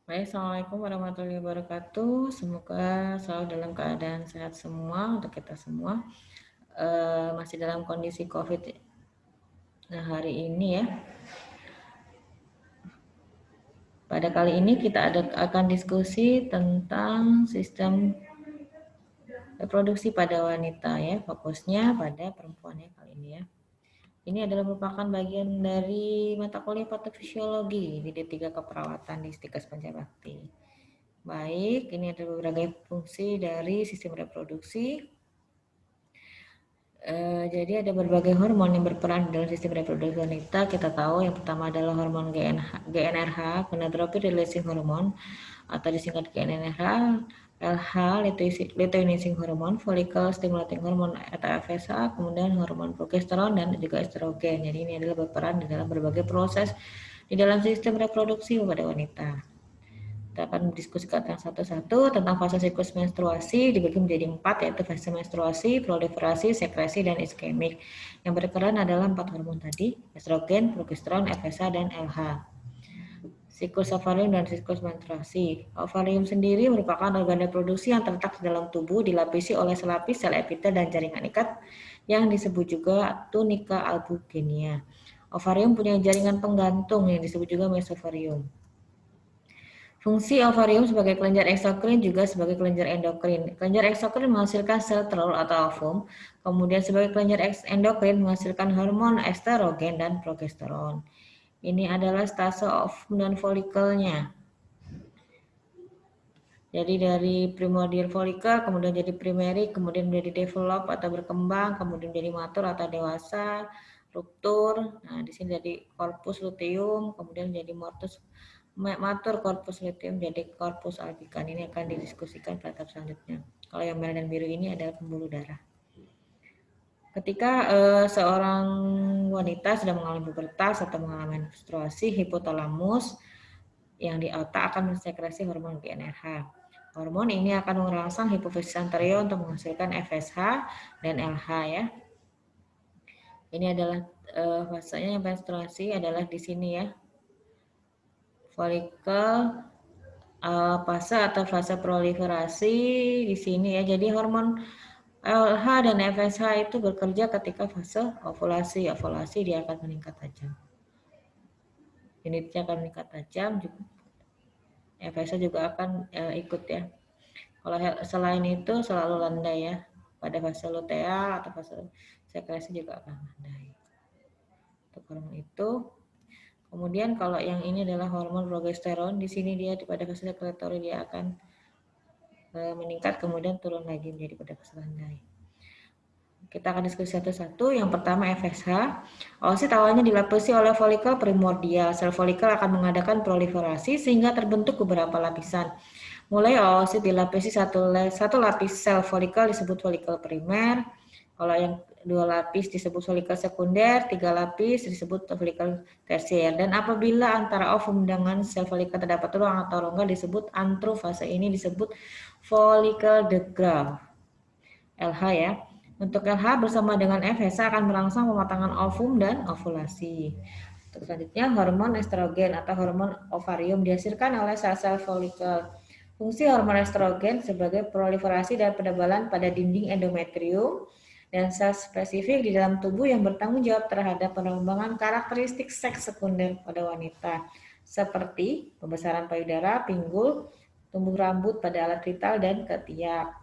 Baik, Assalamualaikum warahmatullahi wabarakatuh. Semoga selalu dalam keadaan sehat semua untuk kita semua. Masih dalam kondisi COVID hari ini ya. Pada kali ini kita akan diskusi tentang sistem reproduksi pada wanita ya. Fokusnya pada perempuan ya kali ini ya. Ini adalah merupakan bagian dari mata kuliah patofisiologi di D3 Keperawatan di Stikes Pancabakti. Baik, ini ada beberapa fungsi dari sistem reproduksi. Jadi ada berbagai hormon yang berperan dalam sistem reproduksi wanita. Kita tahu yang pertama adalah hormon GnRH, gonadotropin releasing hormone atau disingkat GnRH, LH, luteinizing hormone, follicle stimulating hormone atau FSH, kemudian hormon progesteron dan juga estrogen. Jadi ini adalah berperan di dalam berbagai proses di dalam sistem reproduksi pada wanita. Kita akan mendiskusikan satu-satu tentang fase siklus menstruasi dibagi menjadi 4, yaitu fase menstruasi, proliferasi, sekresi, dan iskemik. Yang berperan adalah 4 hormon tadi, estrogen, progesteron, FSH, dan LH. Siklus ovarium dan siklus menstruasi. Ovarium sendiri merupakan organ reproduksi yang terletak di dalam tubuh, dilapisi oleh selapis sel epitel dan jaringan ikat yang disebut juga tunika albugenia. Ovarium punya jaringan penggantung yang disebut juga mesovarium. Fungsi ovarium sebagai kelenjar eksokrin juga sebagai kelenjar endokrin. Kelenjar eksokrin menghasilkan sel telur atau ovum, kemudian sebagai kelenjar endokrin menghasilkan hormon estrogen dan progesteron. Ini adalah stase ovum dan folikelnya. Jadi dari primordial follicle, kemudian jadi primary, kemudian menjadi develop atau berkembang, kemudian jadi matur atau dewasa, ruptur. Nah, di sini jadi corpus luteum, kemudian jadi matur corpus luteum, jadi corpus albicans. Ini akan didiskusikan pada tahap selanjutnya. Kalau yang merah dan biru ini adalah pembuluh darah. Ketika seorang wanita sedang mengalami pubertas atau mengalami menstruasi, hipotalamus yang di otak akan mensekresi hormon GnRH. Hormon ini akan merangsang hipofisis anterior untuk menghasilkan FSH dan LH ya. Ini adalah fasenya yang menstruasi adalah di sini ya. Folikel fase atau fase proliferasi di sini ya. Jadi hormon LH dan FSH itu bekerja ketika fase ovulasi. Ovulasi dia akan meningkat tajam. Unitnya akan meningkat tajam. FSH juga akan ikut ya. Kalau selain itu selalu landai ya. Pada fase luteal atau fase sekresi juga akan landai. Untuk hormon itu. Kemudian kalau yang ini adalah hormon progesteron, di sini dia pada fase sekretory dia akan meningkat kemudian turun lagi menjadi pada fase landai. Kita akan diskusi satu-satu. Yang pertama FSH. Oosit awalnya dilapisi oleh folikel primordial. Sel folikel akan mengadakan proliferasi sehingga terbentuk beberapa lapisan. Mulai oosit dilapisi satu lapis sel folikel disebut folikel primer. Kalau yang 2 lapis disebut folikel sekunder, 3 lapis disebut folikel tersier. Dan apabila antara ovum dengan sel folikel terdapat ruang atau rongga disebut antro. Fase ini disebut folikel de Graaff. LH ya. Untuk LH bersama dengan FSH akan merangsang pematangan ovum dan ovulasi. Untuk selanjutnya hormon estrogen atau hormon ovarium dihasilkan oleh sel-sel folikel. Fungsi hormon estrogen sebagai proliferasi dan penebalan pada dinding endometrium dan sel spesifik di dalam tubuh yang bertanggung jawab terhadap pengembangan karakteristik seks sekunder pada wanita seperti pembesaran payudara, pinggul, tumbuh rambut pada alat vital dan ketiak.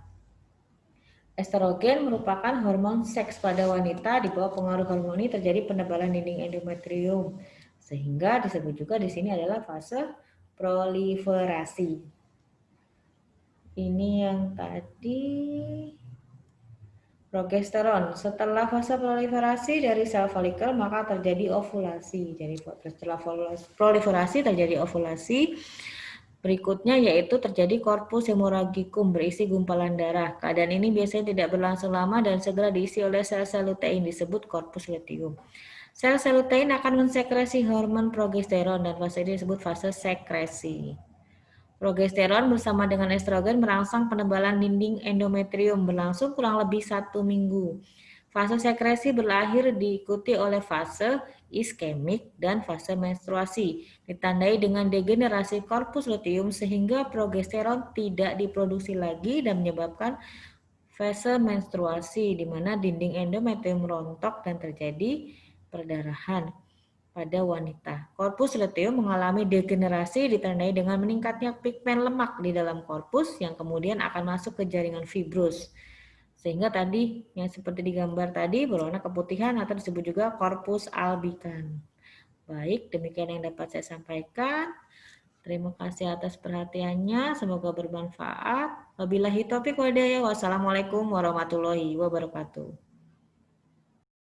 Estrogen merupakan hormon seks pada wanita. Di bawah pengaruh hormon ini terjadi penebalan dinding endometrium, sehingga disebut juga di sini adalah fase proliferasi. Ini yang tadi progesteron. Setelah fase proliferasi dari sel folikel maka terjadi ovulasi. Jadi setelah proliferasi terjadi ovulasi. Berikutnya yaitu terjadi korpus hemoragicum berisi gumpalan darah. Keadaan ini biasanya tidak berlangsung lama dan segera diisi oleh sel-sel lutein disebut korpus luteum. Sel-sel lutein akan mensekresi hormon progesteron dan fase ini disebut fase sekresi. Progesteron bersama dengan estrogen merangsang penebalan dinding endometrium berlangsung kurang lebih 1 minggu. Fase sekresi berakhir diikuti oleh fase iskemik dan fase menstruasi, ditandai dengan degenerasi korpus luteum sehingga progesteron tidak diproduksi lagi dan menyebabkan fase menstruasi di mana dinding endometrium rontok dan terjadi perdarahan pada wanita. Korpus luteum mengalami degenerasi ditandai dengan meningkatnya pigmen lemak di dalam korpus yang kemudian akan masuk ke jaringan fibrus. Sehingga tadi yang seperti di gambar tadi berwarna keputihan atau disebut juga korpus albikan. Baik, demikian yang dapat saya sampaikan. Terima kasih atas perhatiannya, semoga bermanfaat. Wabillahi taufiq wal hidayah. Wassalamualaikum warahmatullahi wabarakatuh.